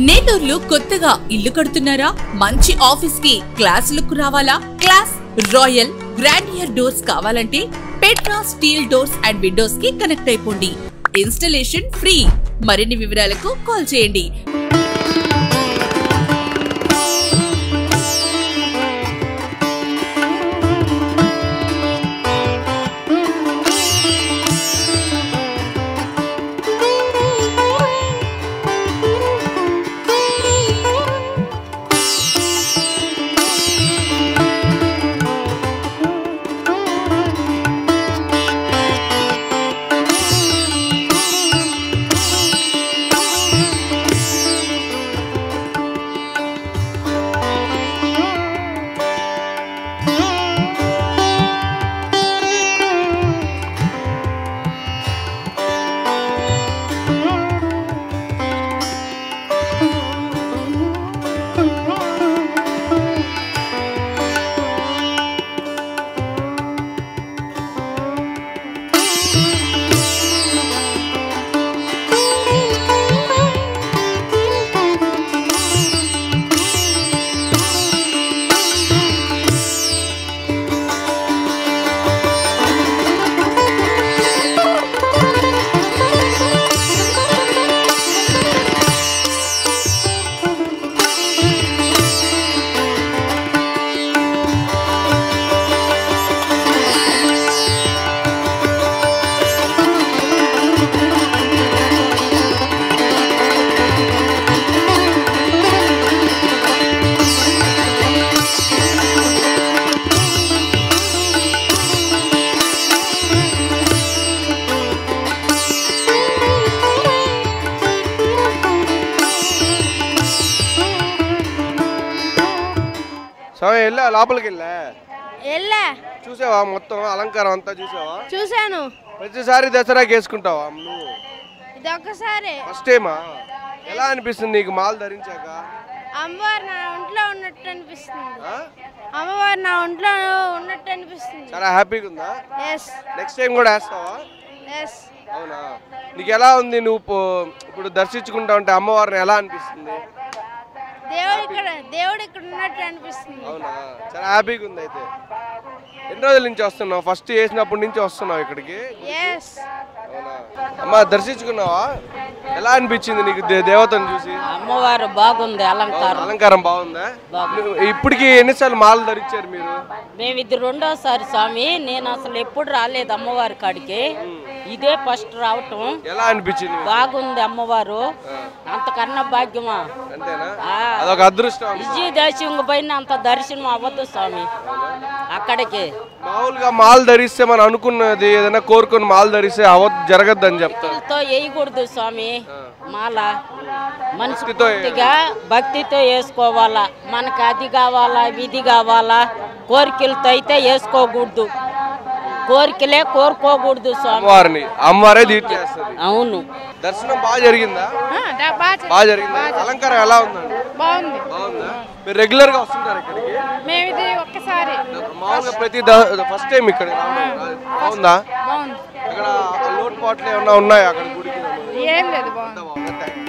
నేటూరులో కొత్తగా ఇల్లు కడుతున్నారా? మంచి ఆఫీస్ కి క్లాస్ లుక్ రావాలా? క్లాస్ రాయల్ గ్రాండియర్ డోర్స్ కావాలంటే Petra steel doors and Windows కి కనెక్ట్ అయిపోండి. Installation free. మరిన్ని వివరాలకు కాల్ చేయండి. లోపలికి వెళ్ళా చూసావా? మొత్తం అలంకారం అంతా చూసావా? చూసాను. ప్రతిసారి దసరాకి వేసుకుంటావా నువ్వు? ఇది ఒక్కసారి ఫస్ట్ టైమా? ఎలా అనిపిస్తుంది నీకు మాల ధరించాక? అమ్మవారు నా ఒంట్లో ఉన్నట్టు అనిపిస్తుంది. అమ్మవారు నా ఒంట్లో ఉన్నట్టు అనిపిస్తుంది. చాలా హ్యాపీగా ఉందా? yes. నెక్స్ట్ టైం కూడా వేస్తావా? yes. అవునా? నీకు ఎలా ఉంది? నువ్వు ఇప్పుడు దర్శించుకుంటా ఉంటే అమ్మవారిని ఎలా అనిపిస్తుంది? దేవుడు ఇక్కడ ఉన్నట్టు అనిపిస్తుంది. అవునా? చాలా హ్యాపీగా ఉంది. అయితే ఎన్ని రోజుల నుంచి వస్తున్నావు? ఫస్ట్ చేసినప్పటి నుంచి వస్తున్నావు ఇక్కడికి? అవునా? అమ్మా దర్శించుకున్నావా? ఎలా అనిపించింది నీకు దేవతను చూసి? అమ్మవారు బాగుంది. అలంకారం బాగుందా? ఇప్పటికి ఎన్నిసార్లు మాల ధరించారు మీరు? మేము ఇది రెండోసారి స్వామి. నేను అసలు ఎప్పుడు రాలేదు అమ్మవారి కాడికి. ఇదే ఫస్ట్ రావటం. ఎలా అనిపించింది? బాగుంది అమ్మవారు. అంతకన్నా భాగ్యమా? అంతేనా? అదొక అదృష్టం. విజయదశమి పైన అంత దర్శనం అవ్వదు స్వామి అక్కడికి. మామూలుగా మాల ధరిస్తే మనం అనుకున్నది ఏదైనా కోరుకుని మాల ధరిస్తే జరగద్దు అని చెప్తారు. వేయకూడదు స్వామి మాల. మనస్ఫూర్తిగా భక్తితో వేసుకోవాలా. మనకి అది కావాలా ఇది కావాలా కోరికలతో అయితే వేసుకోకూడదు. కోరికలే కోరుకోకూడదు స్వామి. అమ్మవారే తీర్చేస్తుంది. అవును. దర్శనం బాగా జరిగిందా? బాగా జరిగిందా? అలంకారం ఎలా ఉందండి? బాగుంది. బాగుందా? మీరు రెగ్యులర్ గా వస్తుంటారు ఇక్కడికి? మేము ఇది ఒక్కసారి మామూలుగా ప్రతి ఫస్ట్ టైం ఇక్కడ బాగుందా? బాగుంది. అక్కడ లోటు పాట్లు ఏమన్నా ఉన్నాయా అక్కడ గుడికి? ఏం లేదు. బాగుంది.